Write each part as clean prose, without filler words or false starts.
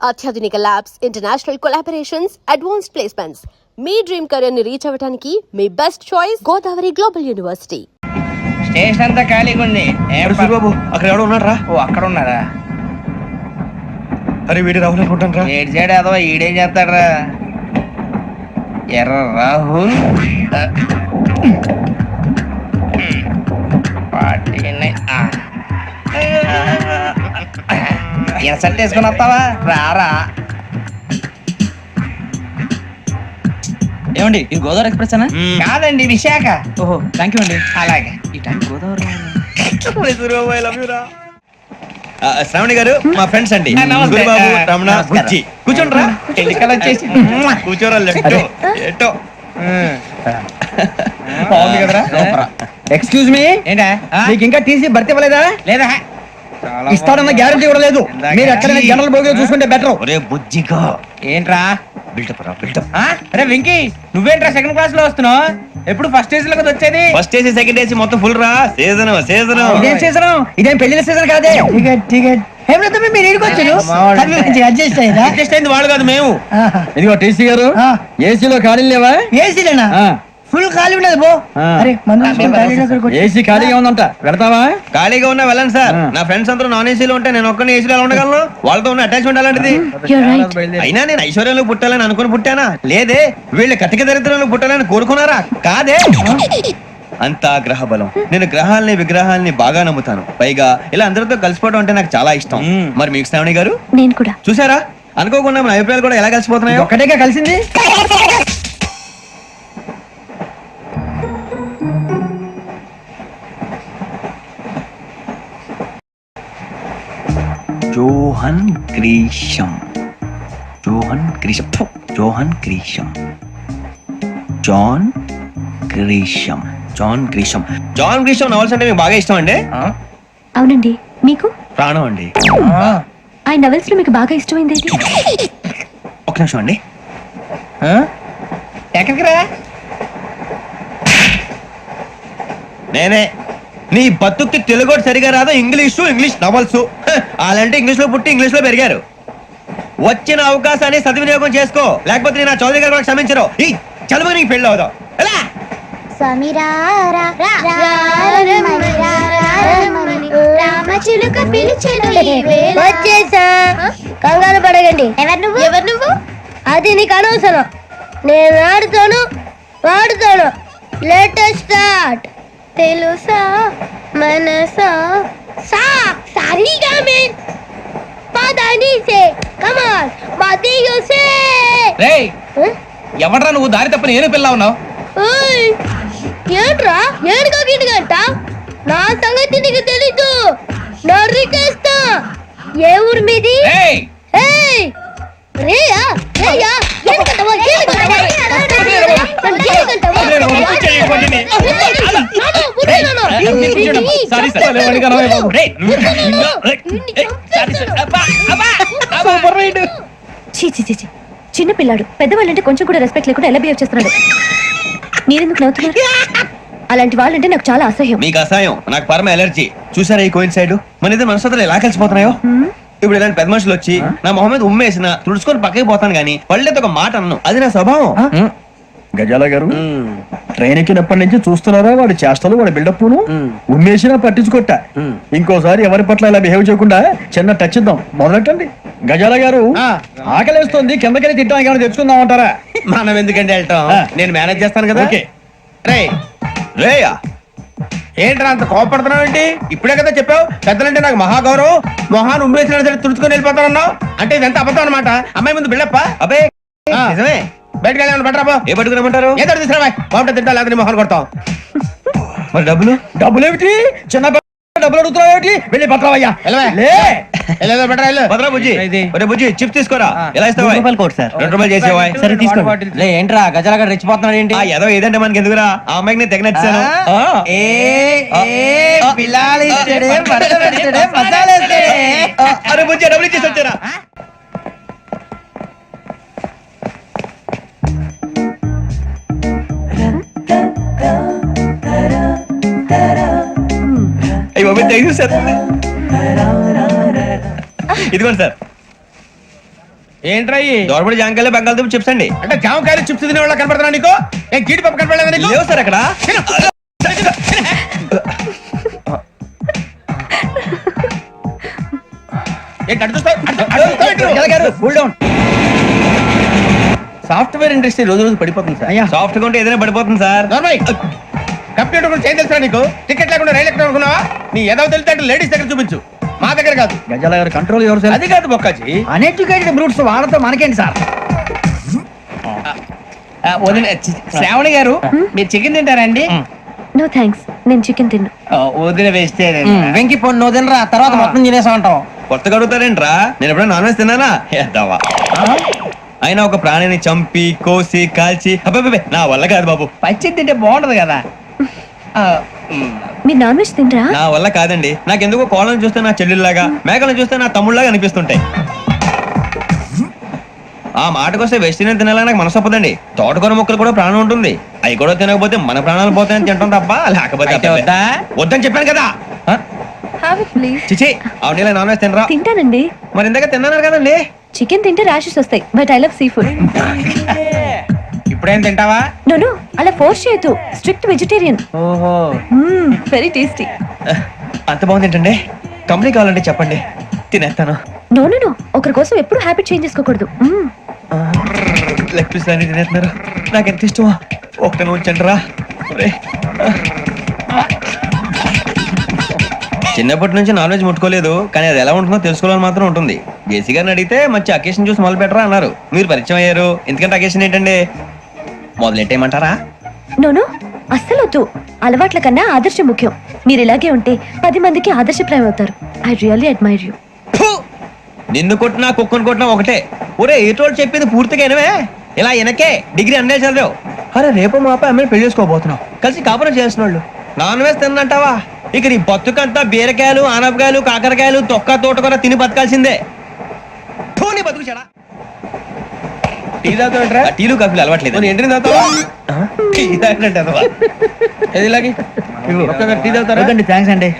అత్యాధునిక labs, international collaborations, advanced placements. మీ dream career ని రీచ్ అవ్వడానికి మీ best choice Godavari global university. Station అంతా ఖాళీగా ఉంది. బాబు అక్కడ ఎవడో ఉన్నాడు రా. ఓ అక్కడ ఉన్నారా? అరే వీడి రాహుల్ అనుకుంటాను రా. ఏడు సైడ్ అదో ఈడేం చేస్తాడరా? ఎర్ర రాహుల్ ఇన్సల్ట్ వేసుకుని వస్తావా? రారా. ఏమండి ఇది గోదావరి ఎక్స్ప్రెస్ అనా? కాదండి, విశాఖ. ఓహో థ్యాంక్ యూ అండి. అలాగే. ఈ టైం గోదావరి శ్రావణి గారు మా ఫ్రెండ్స్ అండి. నమస్తే. గురుబాబు, రమణ, నమస్కారం. బుజ్జి. కూర్చోండి రా. ఎన్నికలు వచ్చేసి కూర్చోరా. ఎట్టో బాగుంది కదరా? ఎక్స్క్యూజ్ మీ, ఏంటా? మీకు ఇంకా టీసీ భర్తీ ఇవ్వలేదా? లేదా ఇస్తాడన్న గ్యారంటీ కూడా లేదు. మీరు ఎక్కడైనా జనరల్ బోగిలో చూసుకుంటే బెటర్. ఒరే బుజ్జిగా ఏంట్రా? బిల్డప్ రా, బిల్డప్. అరే వెంకీ, నువ్వేంట్రా సెకండ్ క్లాస్ లో వస్తున్నావు? ఎప్పుడు ఫస్ట్ ఏజ్ లో కదా వచ్చేది? ఫస్ట్ ఏసీ సెకండ్ ఏసీ మొత్తం ఫుల్ రా. Season season. ఇదేం సీజన్? ఇదేం పెళ్లిన సీజన్ కాదే. మీరు ఇడికొచ్చారు, అడ్జస్ట్ అయ్యారా? అడ్జస్ట్ అయింది వాళ్ళు కాదు, మేము. ఇదిగో టీసీ గారు, ఏసీలో ఖాళీ లేవా? ఏసీలేనా? ఫుల్ ఖాళీ ఉండదు బో. అరే ఏసీ ఖాళీగా ఉందంట, పెడతావా? ఖాళీగా ఉన్నా వెళ్ళండి సార్. నా ఫ్రెండ్స్ అందరూ నాన్ ఏసీలో ఉంటే నేను ఒక్కనే ఏసీలో ఎలా ఉండగలను? వాళ్ళతో ఉన్న అటాచ్మెంట్ అలాంటిది. అయినా నేను ఐశ్వర్యంలో పుట్టాలని అనుకుని పుట్టానా? లేదే. వీళ్ళు కటిక దరిద్రంలో పుట్టాలని కోరుకున్నారా? కాదే. అంతా గ్రహ బలం. నేను గ్రహాలని విగ్రహాలని బాగా నమ్ముతాను. పైగా ఇలా అందరితో కలిసిపోవడం అంటే నాకు చాలా ఇష్టం. మరి మీకు శ్రావణి గారు? నేను కూడా. చూసారా, అనుకోకుండా మన అభిప్రాయాలు కూడా ఎలా కలిసిపోతున్నాయో. ఒక్కటేగా కలిసింది. Johan Grisham, Johan Grisham, Johan Grisham, John Grisham, John Grisham. John Grisham novels అంటే మీకు బాగా ఇష్టం అండి? అవునండి. మీకు? ప్రాణం అండి. ఆ నవెల్స్ లో మీకు బాగా ఇష్టమైంది ఏంటి? ఒక నిమిషం అండి. ఎక్కడికి రా? నేనే. నీ బతుక్కి తెలుగు సరిగా రాదు, ఇంగ్లీష్ నవల్స్. అలాంటి ఇంగ్లీష్ లో పుట్టి ఇంగ్లీష్ లో పెరిగారు. వచ్చిన అవకాశాన్ని సద్వినియోగం చేసుకో, లేకపోతే నేను చౌదరి గారు కూడా క్షమించరు. ఈ చదువు నీకు పెళ్ళి అవుదాం. ఎలా? వచ్చేసా, కంగారు పడగండి. ఎవరు నువ్వు? అది నీకు అనవసరం. నేను ఆడుతాను, వాడుతాను. Latest start. తెలుసా మనసా సా సారీగా మెన్ పదని సే కమాన్ మదియో సే. రేయ్, ఎవడ్రా నువ్వు? దారి తప్ప నేను పిల్ల ఉన్నావు. ఓయ్ ఏంట్రా ఏడుగా గిడుగంట? నా సంగతి నీకు తెలీదు. నరికేస్తా. ఏ ఊరు మీది? రేయ్ ఏయ్ రేయా రేయా ఏడుగంటవా ఏడుగంటవా చిన్న పిల్లాడు, పెద్దవాళ్ళంటే కొంచెం కూడా రెస్పెక్ట్ లేకుండా ఎలా బిహేవ్ చేస్తున్నాడు. మీరెందుకు నవ్వుతున్నారు? అలాంటి వాళ్ళంటే నాకు చాలా అసహ్యం. మీకు అసహాయం, నాకు పరమ ఎలర్జీ. చూసారా ఈ కోయిన్సైడ్? మన ఇద్దరు మనసులో ఎలా కలిసిపోతున్నాయో. ఇప్పుడు ఇలాంటి పెద్ద మనుషులు వచ్చి నా మొహం మీద ఉమ్మేసిన తుడుచుకొని పక్కకి పోతాను గానీ పళ్ళేతో ఒక మాట అన్ను. అది నా స్వభావం. గజాల గారు, ట్రైన్ ఎక్కినప్పటి నుంచి చూస్తున్నారా వాడి చేష్టలు, వాడి బిల్డప్ను? ఉమ్మేసినా పట్టించుకోట. ఇంకోసారి ఎవరి పట్ల ఇలా బిహేవ్ చేయకుండా చిన్న టచ్ ఇద్దాం. మొదలెట్టండి. గజాల గారు, ఆకలేస్తుంది, కిందకెళ్ళి తిట్టడానికి ఏమైనా తెచ్చుకుందాం అంటారా? మనం ఎందుకంటే వెళ్తాం, నేను మేనేజ్ చేస్తాను కదా. ఓకే. రేయా, ఏంట్రా అంత కోపడుతున్నావు ఏంటి? ఇప్పుడే కదా చెప్పావు పెద్దలంటే నాకు మహాగౌరవం, మొహాన్ని ఉమ్మేసిన సరే తుడుచుకొని వెళ్ళిపోతానన్నావు. అంటే ఇదంతా అబద్ధం అనమాట. అమ్మాయి ముందు బిల్డప్ప. అబ్బే నిజమే. బయటకు వెళ్ళి బెటరా. ఏ పట్టుకురమ్మంటారు? ఏదో తీసుకురా, బాగుంటుంది తింటా, లేకపోతే మొహాన్ని కొడతాం. మరి డబ్బులు? డబ్బులు ఏమిటి? చిన్న డబ్బులు అడుగుతున్నావు ఏమిటి? వెళ్ళి పట్టరావయ్యా. బెటరా వెళ్ళు. భద్రా బుజ్జి, ఒరే బుజ్జి చిప్స్ తీసుకోరా. ఎలా ఇస్తావా? ₹2 చేసేవా? సరే తీసుకోండి. ఏంట్రా గజాల గారు రెచ్చిపోతున్నాడు ఏంటి? ఏదో ఏదంటే మనకి ఎందుకురా, ఆ అమ్మాయికి నేను తెగ నచ్చాను. అరే బుజ్జి, డబ్బులు ఇచ్చేసి వచ్చారా? Thank you sir. ఇదిగోండి సార్. ఏంట్రా ఇయి? దోరబడి జాంకాయలు బంగాళదుంప చిప్స్ అండి. అంటే జామకాయలు చిప్స్ తినే వాళ్ళ కనపడుతున్నా నీకు? ఏం జీడిపప్పు కనపడలేదా నీకు? లేవు సార్ అక్కడ. తిను. ఏంటి అటు చూస్తావ్? అటు చూస్తావ్ ఏంటి? సాఫ్ట్వేర్ ఇండస్ట్రీ రోజు రోజు పడిపోతుంది సార్. సాఫ్ట్ గా ఉంటే ఏదైనా పడిపోతుంది సార్. నార్మల్ కంప్యూటర్ గురించి ఏం తెలుసా నీకు? టికెట్ లేకుండా రైలు ఎక్కడ అనుకున్నావా? నీ ఏదో తెలితే అంటే లేడీస్ దగ్గర చూపించు, మా దగ్గర కాదు. గజాల గారు కంట్రోల్ ఎవరు సార్? అది కాదు బొక్కాజీ. అన్ఎడ్యుకేటెడ్ బ్రూట్స్ వాళ్ళతో మనకేంటి సార్? శ్రావణి గారు మీరు చికెన్ తింటారండి? నో థ్యాంక్స్, నేను చికెన్ తిన్ను. వదిన వేస్తే వెంకి పొన్ను నువ్వు తినరా, తర్వాత మొత్తం తినేసా ఉంటాం. కొత్తగా అడుగుతారేంట్రా? నేను ఎప్పుడైనా నాన్ వెజ్ తిన్నానా? ఎద్దావా. అయినా ఒక ప్రాణిని చంపి కోసి కాల్చి అబ్బబ్బే నా వల్ల కాదు బాబు. పచ్చి తింటే బాగుంటది కదా. మీరు నాన్ వెజ్ తినరా? నా వల్ల కాదండి. నాకెందుకో కోళ్ళని చూస్తే నా చెల్లెల్లాగా, మేకలను చూస్తే నా తమ్ముళ్ళలాగా అనిపిస్తుంటాయి. ఆ మాటకొస్తే వెస్టిరియన్ తినాలని నాకు మనసు ఒప్పదండి. తోటకూర మొక్కలు కూడా ప్రాణం ఉంటుంది. అవి కూడా తినకపోతే మన ప్రాణాలు పోతాయని తింటాం తప్ప లేకపోతే వద్దా? వద్దని చెప్పాను కదా. Have it please. చిచి అవునీ నాన్ వెజ్ తినరా? తింటానండి. మరి ఇందాక తిన్నాను కదండి. చికెన్ తింటే ర్యాషెస్ వస్తాయి, but I love sea food. ఇప్పుడేం తింటావా? నో అలా ఫోర్స్ చేయొద్దు. Strict vegetarian. ఓహో, వెరీ టేస్టీ. అంత బాగుంది ఏంటండి? కంపెనీ కావాలంటే చెప్పండి, తినేస్తాను. నో ఒకరి కోసం ఎప్పుడు హ్యాబిట్ చేంజ్ చేసుకోకూడదు. లెగ్ పీస్ అన్ని తినేస్తున్నారు. నాకు ఎంత ఇష్టమో ఒకటే ఉంచండిరా. చిన్నప్పటి నుంచి నాన్ వెజ్ ముట్టుకోలేదు, కానీ అది ఎలా ఉంటుందో తెలుసుకోవాలని మాత్రం ఉంటుంది. జేసీ గారిని అడిగితే మంచి అకేషన్ చూసి మొదలు పెట్టరా అన్నారు. మీరు పరిచయం అయ్యారు, ఎందుకంటే అకేషన్ ఏంటండి? మొదలెట్టేయమంటారా? నో అస్సలు వద్దు. అలవాట్ల కన్నా ఆదర్శం ముఖ్యం. మీరు ఇలాగే ఉంటే 10 మందికి ఆదర్శప్రాయం అవుతారు. I really admire you. నిన్ను కొట్టినా కుక్కను కొట్టినా ఒకటే. ఒరే ఏటోళ్ళు చెప్పింది పూర్తిగా వినవే. ఇలా వెనకే డిగ్రీ అన్నే చదివావు. అరే రేపు మా అబ్బాయి అమ్మని పెళ్లి చేసుకోబోతున్నావు, కలిసి కాపురం చేసిన వాళ్ళు నాన్ వెజ్ తిన్నంటావా? ఇక నీ బతుకంతా బీరకాయలు ఆనపకాయలు కాకరకాయలు తొక్క తోటకూర తిని బతకాల్సిందే. నీ బతుకు చెడా. టీ తాగుతాంట్రా? టీలు కాఫీలు అలవాట్లేదు. ఎంట్రీ తాగుతావా? టీ తాగినట్టు అదవా? ఏది ఇలాగే ఒక్కొక్కరు టీ తాగుతారా? థ్యాంక్స్ అండి.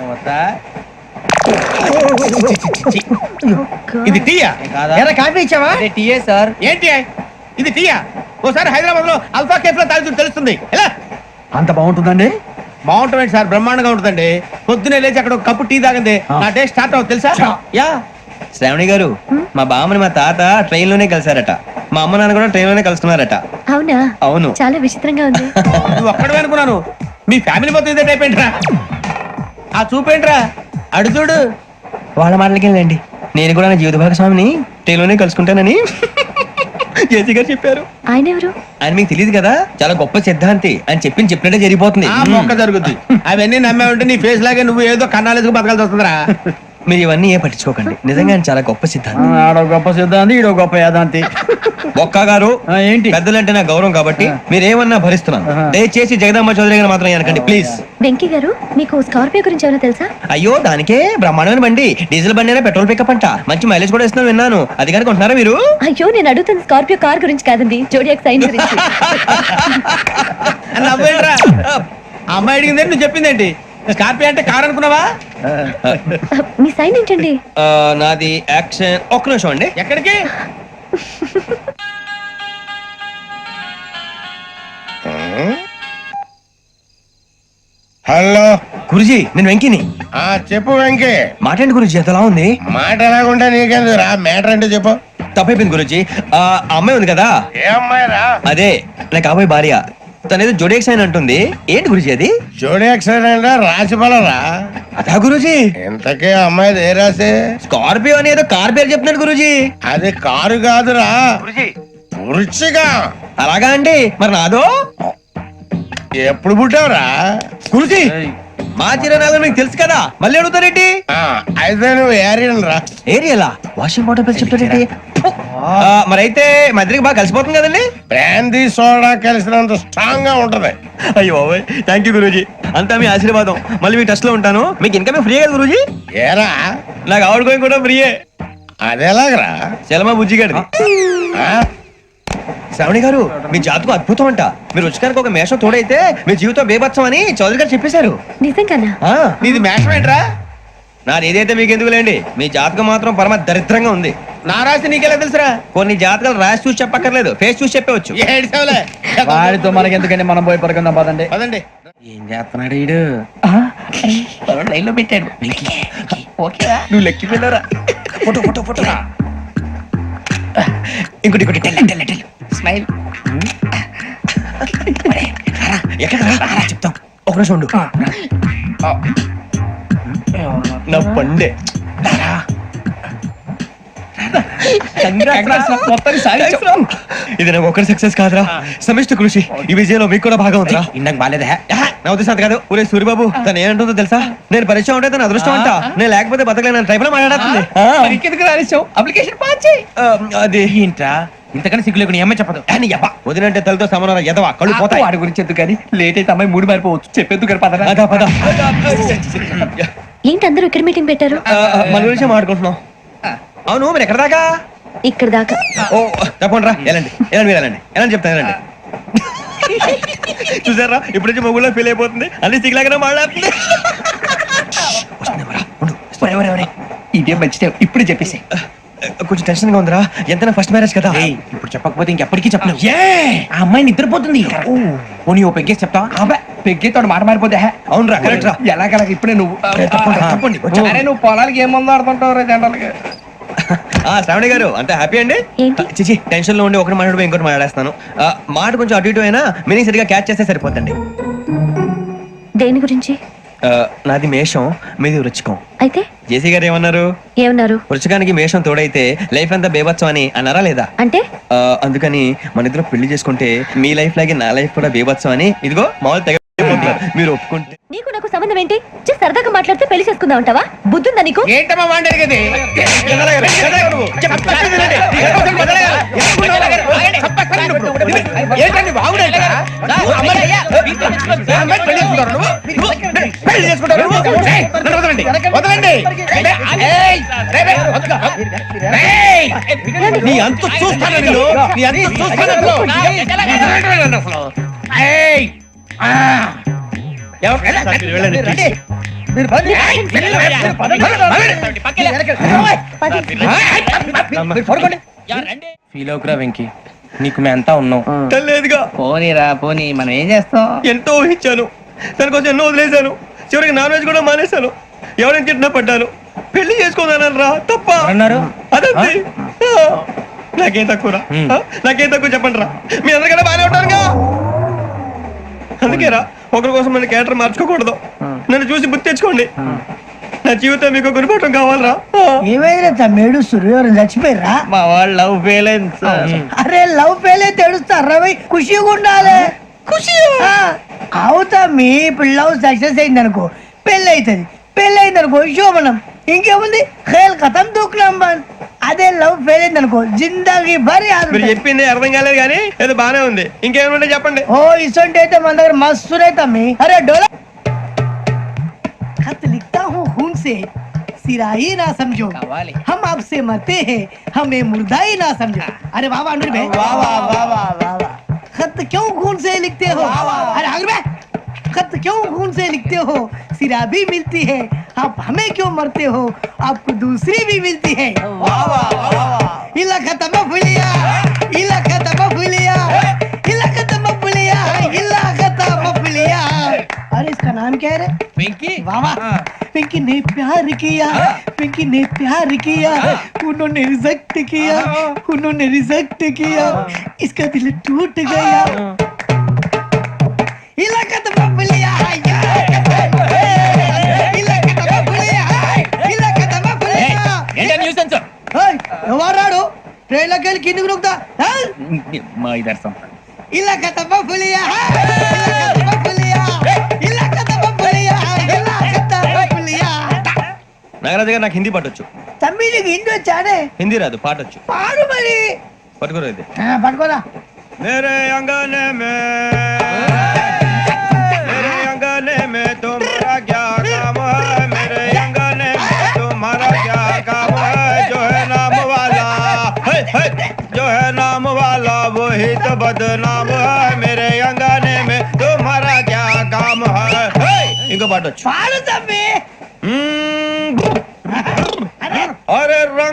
ఇది టీయా? కాఫీ ఇచ్చావా? టీయే సార్. ఏంటి ఇది టీయా? ఓసారి హైదరాబాద్ లో అల్ఫా కేఫ్ లో తాగుతూ తెలుస్తుంది. ఎలా అంత బాగుంటుందండి? బాగుంటుంది సార్, బ్రహ్మాండంగా ఉంటుందండి. పొద్దునే లేచి అక్కడ ఒక కప్పు టీ తాగింది నా డే స్టార్ట్ అవుతుంది తెలుసా? యా. శ్రావణి గారు, మా బామ్మని మా తాత ట్రైన్ లోనే కలిసారట. మా అమ్మ నాన్న కూడా ట్రైన్ లోనే కలుస్తున్నారట. అవునా? అవును. చాలా విచిత్రంగా ఉంది. నువ్వు ఒక్కడే అనుకున్నాను, మీ ఫ్యామిలీ మొత్తం ఇదే టైప్ ఏంట్రా? ఆ చూపేంట్రా అడు చూడు. వాళ్ళ మాటలకి వెళ్ళండి. నేను కూడా నా జీవిత భాగస్వామిని ట్రైన్ లోనే కలుసుకుంటానని జేసీ గారు చెప్పారు. ఆయన ఎవరు? ఆయన మీకు తెలియదు కదా, చాలా గొప్ప సిద్ధాంతి అని చెప్పినట్టే జరిగిపోతుంది. ఆ మొక్క జరుగుద్ది. అవన్నీ నమ్మే ఉంటే నీ ఫేస్ లాగే నువ్వు ఏదో కన్నాలేసుకు బతకాల్సి వస్తుందిరా. మీరు ఇవన్నీ ఏ పట్టించుకోకండి. నిజంగా ఆయన చాలా గొప్ప సిద్ధాంతి. ఆడో గొప్ప సిద్ధాంతి, ఈడో గొప్ప యాదాంతి. బొక్క గారు, ఏంటి? పెద్దలంటే నా గౌరవం కాబట్టి మీరేమన్నా భరిస్తున్నాను. దయచేసి జగదాంబ చౌదరి గారు మాత్రం అనకండి ప్లీజ్. వెంకీ గారు, మీకు స్కార్పియో గురించి ఏమైనా తెలుసా? అయ్యో దానికే బ్రహ్మాండమైన బండి. డీజిల్ బండి అయినా పెట్రోల్ పికప్ అంట. మంచి మైలేజ్ కూడా ఇస్తున్నాను విన్నాను. అది కనుక ఉంటున్నారా మీరు? అయ్యో నేను అడుగుతుంది స్కార్పియో కార్ గురించి కాదండి, జోడియాక్ సైన్ గురించి. నవ్వేంట్రా? ఆ అమ్మాయి అడిగిందేంటి, నువ్వు చెప్పిందేంటి? స్కార్పియో అంటే కార్ అనుకున్నావా? మీ సైన్ ఏంటండి? నాది యాక్షన్. ఒక్క నిమిషం అండి. ఎక్కడికి? హలో గురుజీ, నేను వెంకిని. చెప్పు వెంకీ. మాట్లాడండి గురుజీ, ఎంతలా ఉంది? మాట ఎలాగుంటే నీకెందుకు రా, మ్యాటర్ అంటే చెప్పు. తప్పైపోయింది గురుజీ. ఆ అమ్మాయి ఉంది కదా, ఏ అమ్మాయి రా? అదే నా కాబోయే భార్య. తనేదో జోడియాక్ సైన్ అంటుంది. ఏంటి గురుజీ అది? జోడి యాక్సిడెంట్ రాసి బలరా? అదా గురుజీ. ఇంతకీ అమ్మాయి ఏ రాసి? స్కార్పియో అని ఏదో కార్ పేరు చెప్తున్నాడు గురుజీ. అది కారు కాదురా, వృచ్చిగా. అలాగా అండి, మరి నాదో? ఎప్పుడు పుట్టావురా? గురుజీ మా చిరనాలు మీకు తెలుసు కదా, మళ్ళీ అడుగుతారేంటి? అయితే నువ్వు ఏరియన్ రా. ఏరియలా? వాషింగ్ వాటర్ పేరు చెప్తారేంటి? మరైతే మా ఇద్దరికి బాగా కలిసిపోతుంది కదండి. బ్రాందీ సోడా కలిసినంత స్ట్రాంగ్ గా ఉంటది. అయ్యో థ్యాంక్ యూ గురూజీ, అంతా మీ ఆశీర్వాదం. మళ్ళీ మీ టెస్ట్ లో ఉంటాను. మీకు ఇంకా ఫ్రీ కదా గురూజీ? ఏరా? నాకు ఆవిడ గోయింగ్ కూడా ఫ్రీయే. అదేలాగరా? చలమా బుజ్జి గారిది. శ్రావణి గారు, మీ జాతకు అద్భుతం అంట. మీరు రుచికారికి ఒక మేషం తోడైతే మీ జీవితం బేబత్సం అని చౌదరి గారు చెప్పేశారు. నిజంగానా? ఆ, నీది మేషం ఏంట్రా? నాది ఏదైతే మీకు ఎందుకులేండి, మీ జాతకం మాత్రం పరమ దరిద్రంగా ఉంది. నా రాసి నీకెలా తెలుసురా? కొన్ని జాతకాలు రాసి చూసి చెప్పక్కర్లేదు, ఫేస్ చూసి చెప్పవచ్చు. ఏడ్చావులే. వాడితో మనకి ఎందుకంటే మనం పోయి పడుకుందాం పదండి. పదండి. ఏం చేస్తున్నాడు వీడు లైన్ లో పెట్టాడు ఓకేరా నువ్వు లెక్కి వెళ్ళరా. Photo photo photo. ఇంకోటి ఇంకోటి స్మైల్ ఎక్కడ చెప్తాం, ఒక నిమిషం ఉండు. నా పండే ఇది నాకు ఒకరి సక్సెస్ కాదురా, సమిష్టి కృషి. ఈ విజయంలో మీకు కూడా భాగం ఉందిరా. ఇందాక బాగాలేదా నా ఉద్దేశం కాదు. ఊరే సూరిబాబు తను ఏమంటుందో తెలుసా? నేను పరిచయం ఉంటే తన అదృష్టం అంట, నేను లేకపోతే బతకలేను టైప్ లో మాట్లాడుతుంది. ఇంకెందుకు రాలేసావు అప్లికేషన్ పాస్ చేయి అది ఏంట్రా ఇంతకన్నా సిగ్గు లేకుండా ఏమై చెప్పదు వదినంటే తలతో సమానం ఎదవా, కళ్ళు పోతాయి. వాడి గురించి ఎందుకు కానీ లేట్ అయితే అమ్మాయి మూడు మారిపోవచ్చు చెప్పేందుకు కానీ పదరా అదా పద. ఏంటి అందరూ ఇక్కడ మీటింగ్ పెట్టారు? మన గురించి మాట్లాడుకుంటున్నాం. అవును మీరు ఎక్కడ దాకా? ఇక్కడ దాకా. ఓ తప్పకుండా రా, వెళ్ళండి వెళ్ళండి మీరు వెళ్ళండి వెళ్ళండి చెప్తాను వెళ్ళండి. చూసారా ఇప్పుడు నుంచి మొగుల్లో ఫీల్ అయిపోతుంది, అన్ని సిగ్లాగానే మాట్లాడుతుంది. ఇదే మంచి టైం ఇప్పుడు చెప్పేసి కొంచెం టెన్షన్ గా ఉందిరా, ఎంతైనా ఫస్ట్ మ్యారేజ్ కదా. ఇప్పుడు చెప్పకపోతే ఇంకెప్పటికీ చెప్పలేవు. ఆ అమ్మాయి నిద్రపోతుంది. పోనీ ఓ పెగ్గేసి చెప్తావా? అబ్బా పెగ్గేతో మాట మారిపోతే అవునురా కరెక్ట్ రా. ఎలాగలా ఇప్పుడే నువ్వు తప్పండి. అరే నువ్వు పొలాలకి ఏం మందు ఆడుతుంటావు రే జనరల్గా. శ్రావణి గారు అంత హ్యాపీ అండి? ఏంటి? చిచి టెన్షన్ లో ఉండి ఒకటి మాట్లాడిపోయి ఇంకోటి మాట్లాడేస్తాను. మాట కొంచెం అటు ఇటు అయినా మీనింగ్ సరిగా క్యాచ్ చేస్తే సరిపోతండి. దేని గురించి? నాది మేషం, మీది వృచ్చికం. అయితే జేసీ గారు ఏమన్నారు? ఏమన్నారు? వృచ్చికానికి మేషం తోడైతే లైఫ్ అంతా బేబత్సం అని అన్నారా లేదా? అంటే అందుకని మన ఇద్దరు పెళ్లి చేసుకుంటే మీ లైఫ్ లాగే నా లైఫ్ కూడా బేబత్సం అని ఇదిగో మామూలు తెగ మీరు ఒప్పుకుంటే. నీకు నాకు సంబంధం ఏంటి? జస్ట్ సరదాగా మాట్లాడితే పెళ్లి చేసుకుందాం అంటావా? బుద్ధుందా నీకు? ఏంటమ్మా మాట్లాడేది? ఏంటండి బాగుండేది? పెళ్లి చేసుకుంటారు నువ్వు? ఏయ్, నన్ను వదలండి, వదలండి. ఏయ్, రేయ్, వదలు. ఏయ్, నీ అంతు చూస్తాను నేను, నీ అంతు చూస్తాను అసలు. ఏయ్, ఫీల్ అవుకురా వెంకీ, నీకు మేమంతా ఉన్నాం. లేదుగా పోనీరా పోనీ, మనం ఏం చేస్తాం? ఎంతో ఊహించాను, దానికోసం ఎన్నో వదిలేశాను, చివరికి నాన్ వెజ్ కూడా మానేశాను. ఎవరైనా తిట్టినా పడ్డాను, పెళ్లి చేసుకోదానని రా తప్ప అన్నారు అదంతే. నాకేం తక్కువ నాకేం తక్కువ చెప్పండి రా, మీ అందరికన్నా బాగానే ఉంటారుగా. అందుకే రా ఒకరి కోసం మన క్యారెక్టర్ మార్చుకోకూడదు, నన్ను చూసి గుర్తు తెచ్చుకోండి. నా జీవితం మీకు గురిపటం కావాలరా. ఏమైనా తమ్మేడు సూర్యవరం చచ్చిపోయిరా? మా వాళ్ళు లవ్ ఫెయిల్ అయింది. అరే లవ్ ఫెయిల్ అయితే ఏడుస్తారా? ఖుషిగా ఉండాలి. ఖుషి అవుతా మీ ఇప్పుడు లవ్ సక్సెస్ అయింది అనుకో పెళ్ళి అవుతుంది, పెళ్ళి అయింది అనుకో శోభనం, ఇంకేముంది ఖేల్ కథం దూకునాం బంద్. అదే లవ్ ఫెయిల్ అయింది అనుకో జిందాగీ భారీ. మీరు చెప్పింది అర్థం కాలేదు కానీ ఏదో బానే ఉంది, ఇంకేమైనా చెప్పండి. ఓ ఇసొంటి అయితే మన దగ్గర మస్తునే తమ్మి. అరే డోలా खत लिखता हूँ खून से, सिरा ही ना समझो, हम आपसे मरते हैं, हमें मुर्दा ही ना समझो. अरे वाह वाह अनुर भाई, वाह वाह वाह वाह वाह वाह. खत क्यों खून से लिखते हो? अरे अनुर भाई, खत क्यों खून से लिखते हो? सिरा भी मिलती है, आप हमें क्यों मरते हो? आपको दूसरी भी मिलती है. वाह वाह वाह. इला खत्म फुलिया, इला खत्म फुलिया, इला खत्म फुलिया, इला खत्म फुलिया. अरे इसका नाम क्या है रे? వెంకీ वाह वाह. पिंकी ने प्यार किया, पिंकी ने प्यार किया, उन्होंने रिजेक्ट किया, उन्होंने रिजेक्ट किया, इसका दिल टूट गया. इलाका तो बबलिया है, इलाका तो बबलिया है, इलाका तो बबलिया. ఏంటా న్యూసెన్స్? ओए ఎవరాడు ట్రైన్ లోకి వెళ్ళి కిందికి నొక్కుతా? మా ఇదర్శం ఇలాకా तो बबलिया है, इलाका तो बबलिया, इलाका तो बबलिया, इलाका तो बबलिया. నాగరాజు గారు నాకు హిందీ పాటొచ్చు. తమ్మి నీకు హిందీ వచ్చానే? హిందీ రాదు, పాటొచ్చు. పాడు మరి. పట్టుకోరు ఇది. పట్టుకోరా. मेरे अंगने में तुम्हारा क्या काम है? मेरे अंगने में तुम्हारा क्या काम है? जो है नाम वाला जो है नाम वाला वही तो बदनाम है. मेरे अंगने में तुम्हारा क्या काम है? ఇంకో పాట వచ్చు. పాడు తమ్మి.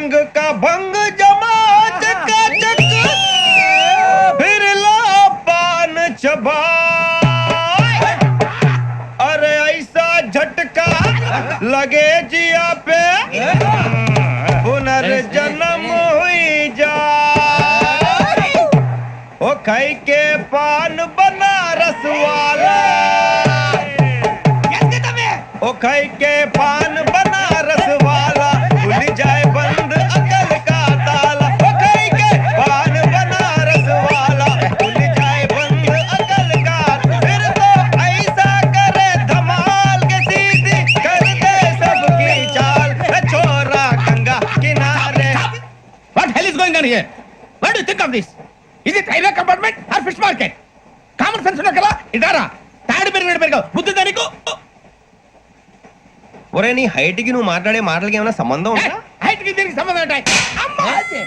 भांग का भंग जमा चकाचक फिर ला पान चबा अरे ऐसा झटका लगे जिया पे पुनर्जन्म हुई जा ओ खाई के पान बनारस वाला ओ खाई के पान बनारस वाला खुल जाए बंद अकल का ताला ओ खाई के पान बनारस वाला खुल जाए बंद अकल का फिर तो ऐसा करे धमाल के सीधी कर दे सबकी चाल छोरा गंगा किनारे What hell is going on here? What do you think of this? Is it railway compartment or fish market? Common sense ఉన్న కదా ఇదారా తాడు పెరిగాడు బుద్ధి దానికి ఒరే నీ హైట్ కి నువ్వు మాట్లాడే మాటలకి ఏమైనా సంబంధం ఉందా హైట్ కి దీనికి సంబంధం ఉంటాయి అమ్మా అదే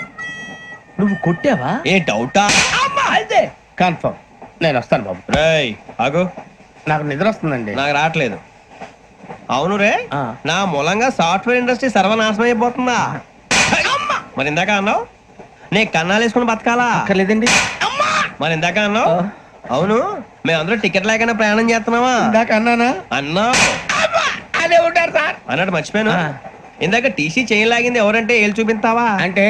నువ్వు కొట్టావా? ఏ డౌటా అమ్మా అదే కన్ఫర్మ్ నేను వస్తాను బాబు రేయ్ ఆగు నాకు నిద్ర వస్తుందండి నాకు రావట్లేదు అవును రే ఆ. నా మూలంగా సాఫ్ట్వేర్ ఇండస్ట్రీ సర్వనాశనం అయిపోతుందా మరి ఇందాక అన్నావు నే కన్నాలు వేసుకుని బతకాలా అక్కర్లేదండి. మరి ఇందాక అన్నావు అవును మేమందరూ టికెట్ లేకుండా ప్రయాణం చేస్తున్నావా ఇందాక అన్నానా అన్నావు అదే ఉంటారు సార్ అన్నట్టు మర్చిపోయాను ఆ. ఇందాక టీసీ చేయి లాగింది ఎవరంటే ఏళ్ళు చూపిస్తావా అంటే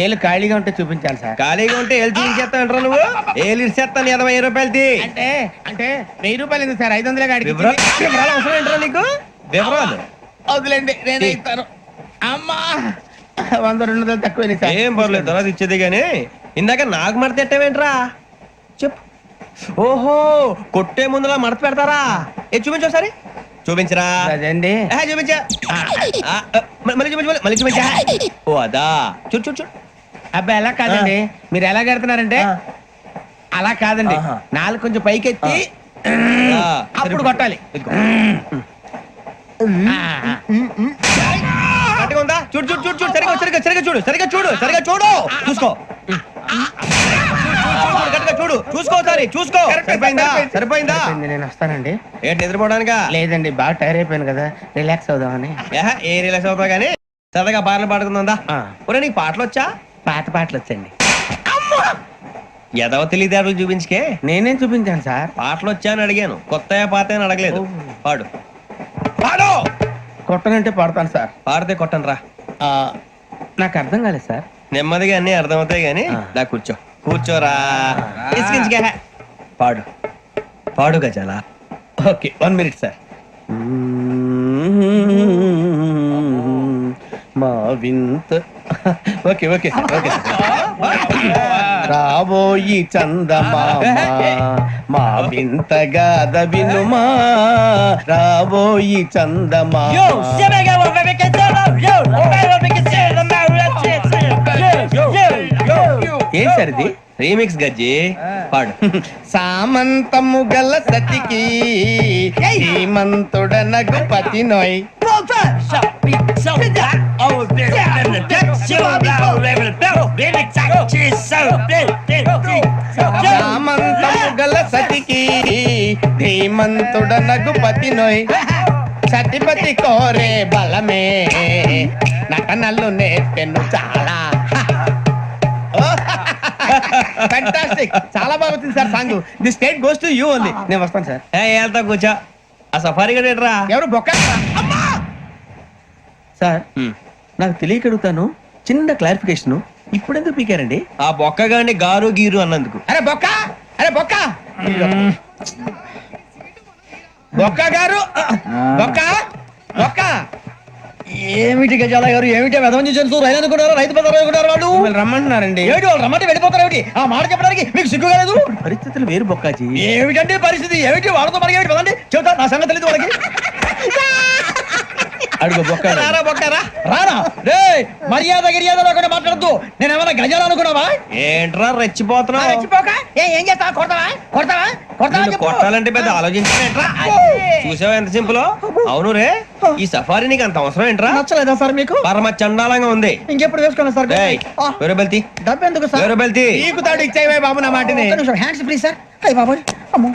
ఏళ్ళు ఖాళీగా ఉంటే చూపించాలి సార్ ఖాళీగా ఉంటే ఏళ్ళు చూపించేస్తానంటారా నువ్వు ఏళ్ళు ఇచ్చేస్తాను 20 రూపాయలది అంటే అంటే 1000 రూపాయలు ఎందుకు సార్ 500 గాడికి వివరాలు అవసరం ఏంట్రా నీకు వివరాలు వదిలేండి నేనే ఇస్తాను అమ్మా 100 200 తక్కువ సార్ ఏం పర్లేదు తర్వాత ఇచ్చేది గానీ ఇందాక నాకు మడత ఎట్టవేంట్రా చెప్పు ఓహో కొట్టే ముందులా మడత పెడతారా ఏ చూపించు ఒకసారి చూపించరా అదండి చూపించా మళ్ళీ చూపించు మళ్ళీ చూపించా ఓ అదా చూడు చూడు చూడు అబ్బాయి ఎలా కాదండి మీరు ఎలా కడుతున్నారంటే అలా కాదండి ఆహా. నాలుగు కొంచెం పైకెత్తి అప్పుడు కొట్టాలి ఇదిగో. కరెక్ట్గా ఉందా చూడు చూడు చూడు చూడు సరిగా సరిగా సరిగా చూడు సరిగా చూడు సరిగా చూడు చూసుకో కరెక్ట్గా చూడు చూసుకో ఒకసారి చూసుకో సరిపోయిందా సరిపోయిందా సరిపోయింది, నేను వస్తానండి ఏంటి నిద్రపోవడానికా లేదండి బాగా టైర్ అయిపోయాను కదా రిలాక్స్ అవుదామని ఏ రిలాక్స్ అవుతావు కానీ సరదాగా పాటలు పాడుకుందా ఆ. ఒరే నీకు పాటలు వచ్చా పాత పాటలు వచ్చండి ఎదవ తెలివితేటలు చూపించుకే నేనేం చూపించాను సార్ పాటలు వచ్చా అని అడిగాను కొత్త పాత అని అడగలేదు పాడు పాడు కొట్టనంటే పడతాను సార్ పాడితే కొట్టను రా నాకు అర్థం కాలేదు సార్ నెమ్మదిగా అన్ని అర్థమవుతాయి గానీ నా కూర్చో కూర్చోరా ఇసుకించుకే పాడు పాడు గజాల ఓకే 1 మినిట్ సార్ మా వింత ఓకే ఓకే సార్ ఓకే రాబోయి చందమామ మా వింతగాద వినుమా రాబోయి చందమామ ఏం సార్ ఇది రీమిక్స్ గజ్జి పాడు సామంతము గల సతికి శ్రీమంతుడనగు పతి నోయ్ సామంతము గల సతికి ధీమంతుడనగు పతి నోయ్ సతిపతి కోరే బలమే నటనలు నేర్పెను చాలా ఫ్యాంటాస్టిక్ చాలా బాగా వచ్చింది sir song the state goes to you only నేను వస్తాను సార్ వెళ్తా కూర్చో ఆ సఫారీ గడేట్రా ఎవరు బొక్క సార్ నాకు తెలియక అడుగుతాను చిన్న క్లారిఫికేషన్ ఇప్పుడు ఎందుకు పీకారండి ఆ బొక్కగాని గారు గీరు అన్నందుకు అరే బొక్క అరే బొక్క బొక్క గారు బొక్క బొక్క ఏమిటి గజాల గారు ఏమిటి వెదవం చేసి రైలు అనుకున్నారు రైతు పెద్ద అనుకున్నారు వాళ్ళు మిమ్మల్ని రమ్మంటున్నారండి ఏమిటి వాళ్ళు రమ్మంటే వెళ్ళిపోతారు ఏమిటి ఆ మాట చెప్పడానికి మీకు సిగ్గు కాలేదు పరిస్థితులు వేరు బొక్కాజీ ఏమిటంటే పరిస్థితి ఏమిటి వాళ్ళతో మనకి ఏమిటి పదండి చెబుతా నా సంగతి తెలియదు వాళ్ళకి అడుగు బొక్క రారా బొక్కరా రానా రే మర్యాద గిర్యాద లేకుండా మాట్లాడద్దు నేను ఏమైనా గజాలు అనుకున్నావా ఏంట్రా రెచ్చిపోతున్నావు ఏం చేస్తావా కొడతావా కొడతావా కొడతావా నిన్ను చెప్పు. కొట్టాలంటే పెద్ద ఆలోచించా చూసావా ఎంత సింపుల్ అవును రే ఈ సఫారీ నీకు అంత అవసరం ఏంట్రా నచ్చలేదా సార్ మీకు పరమ చండాలంగా ఉంది ఇంకెప్పుడు వేసుకోండి సార్ ఏయ్, వేరే బెల్తి డబ్బు ఎందుకు సార్ వేరే బెల్తి నీకు తాడు ఇచ్చేవే బాబు నా మాటని ఒక్క నిమిషం హ్యాండ్స్ ఫ్రీ సార్ అయ్యి బాబు అమ్మో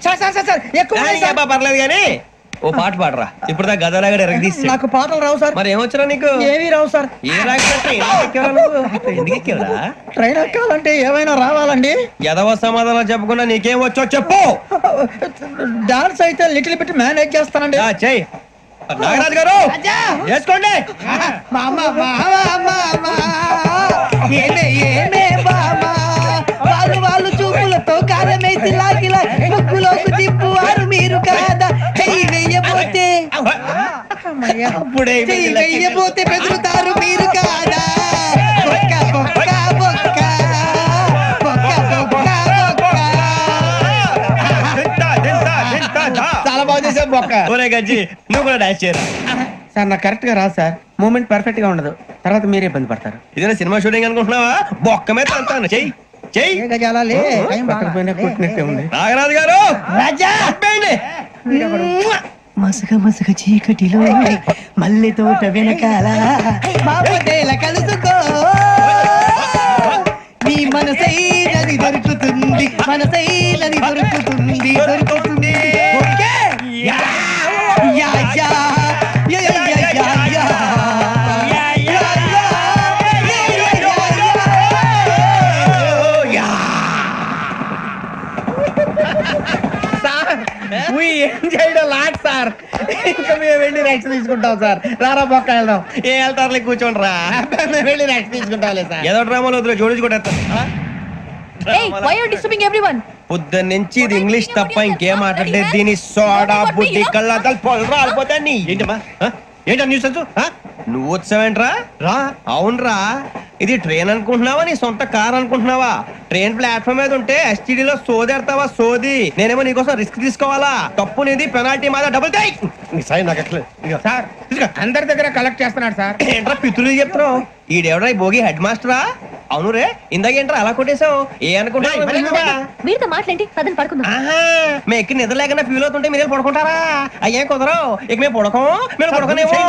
సార్ సార్ సార్ సార్ ఎక్కువ ఉన్నాయి సార్. పర్లేదు కానీ ఓ పాట పాడరా ఇప్పుడు దా గదలాగడ ఎరగదీసి నాకు పాటలు రావు సార్. మరి ఏమొచ్చరా నీకు ఏమీ రావు సార్. ఏ రాకపోతే ఎందుకు ఎక్కేవరా ట్రైన్ ఎక్కాలంటే ఏమైనా రావాలండి. ఎదవ సమాధానం చెప్పకుండా నీకేం వచ్చో చెప్పు. డాన్స్ అయితే లిటిల్ బిట్ మేనేజ్ చేస్తానండి. చెయ్యి నాగరాజు గారు చేసుకోండి. మామా మామా మామా ఏమే ఏమే బామా వాళ్ళు వాళ్ళు చూపులతో కారమేసి లాగిలా ముక్కులోకి తిప్పువారు మీరు కాదా. చెయ్యి వెయ్యబోతే అప్పుడే చెయ్యి వెయ్యబోతే బెదురుతారు మీరు కాదా. బొక్క బొక్క బొక్క బొక్క బొక్క బొక్క. చాలా బాగా చేసావు బొక్క. ఒరే గజ్జి నువ్వు కూడా డాన్స్ చేయరా. సార్ నాకు కరెక్ట్ గా రాదు సార్. మూమెంట్ పర్ఫెక్ట్ గా ఉండదు, తర్వాత మీరే ఇబ్బంది పడతారు. ఇదేనా సినిమా షూటింగ్ అనుకుంటున్నావా? బొక్క మీద అంతాను చెయ్యి చెయ్యి. ఏ గజాలాలే టైం బాగా. పక్కన కొట్టినట్టే ఉంది. నాగరాజు గారు రాజా చెప్పండి. మసక మసక చీకటిలో మల్లె తోట వెనకాల మాపదేల కలుసుకో నీ మనసైనది దొరుకుతుంది, మనసైనది దొరుకుతుంది దొరుకుతుంది. Okay? Yeah yeah yeah yeah yeah yeah yeah yeah. Lot sir. ఇంకా మేము వెళ్ళి రెక్స్ తీసుకుంటాం సార్. రారా బొక్క వెళ్దాం. ఏ వెళ్తారులే కూర్చోండి రా. మేము వెళ్ళి రెక్స్ తీసుకుంటాంలే సార్. ఏదో డ్రామాలో వద్దు జోడించుకుంటా. Hey, why are you disturbing everyone? పొద్దున్న నుంచి ఇది ఇంగ్లీష్ తప్ప ఇంకేం మాట్లాడలేదు. దీని సోడా బుద్ధి కళ్ళ పొలు రాలిపోతా నీ. ఏంటమ్మా ఏంటా న్యూస్ నువ్వు వచ్చావేంట్రా? రా. అవునరా, ఇది ట్రైన్ అనుకుంటున్నావా నీ సొంత కార్ అనుకుంటున్నావా? ట్రైన్ ప్లాట్ఫామ్ మీద ఉంటే ఎస్టీడీ లో సోదేడతావా సోది. నేనేమో నీకోసం రిస్క్ తీసుకోవాలా? తప్పు నీది, పెనాల్టీ మాదా, డబుల్ టై. సాయి నాకు ఎట్లేదు. సార్ అందరి దగ్గర కలెక్ట్ చేస్తున్నాడు సార్. ఏంట్రా పితులు చెప్తున్నావు? ఈడెవడ్రా ఈ భోగి హెడ్ మాస్టరా? అవును రే, ఇందాక ఏంట్రా అలా కొట్టేశావు? ఏ అనుకుంటున్నావు? వీరితో మాట్లాడి పదని పడుకుందాం. ఆహా, మేము ఎక్కి నిద్ర లేకుండా ఫీల్ అవుతుంటే మీరు పడుకుంటారా? అయ్యేం కుదరవు. ఇక మేము పడకం, మేము పడుకునేమో.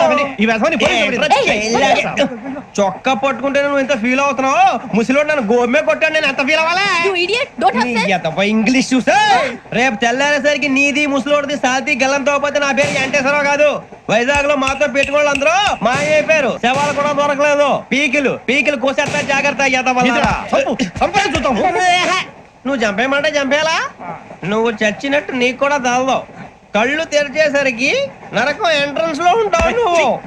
చొక్కా పట్టుకుంటే నువ్వు ఇంత ఫీల్ అవుతున్నావు. ముసలివాడు నన్ను గోమే కొట్టాడు, నేను ఎంత ఫీల్ అవ్వాలా? You idiot, don't have sense. English చూసా రేపు తెల్లారేసరికి నీది ముసలోడిది సాతి గల్లంతో పోతే నా పేరు వెంకటేశ్వరరావు కాదు. వైజాగ్ లో మాతో పెట్టుకోళ్ళు అందరూ మాయైపోయారు. శవాలు కూడా దొరకలేదు. పీకిలు కోసేస్తా జాగ్రత్త. నువ్వు చంపేయమంటే చంపేలా? నువ్వు చచ్చినట్టు నీకు కూడా తగదు. కళ్ళు తెరిచేసరికి నరకం ఎంట్రన్స్ లో ఉంటావు నువ్వు.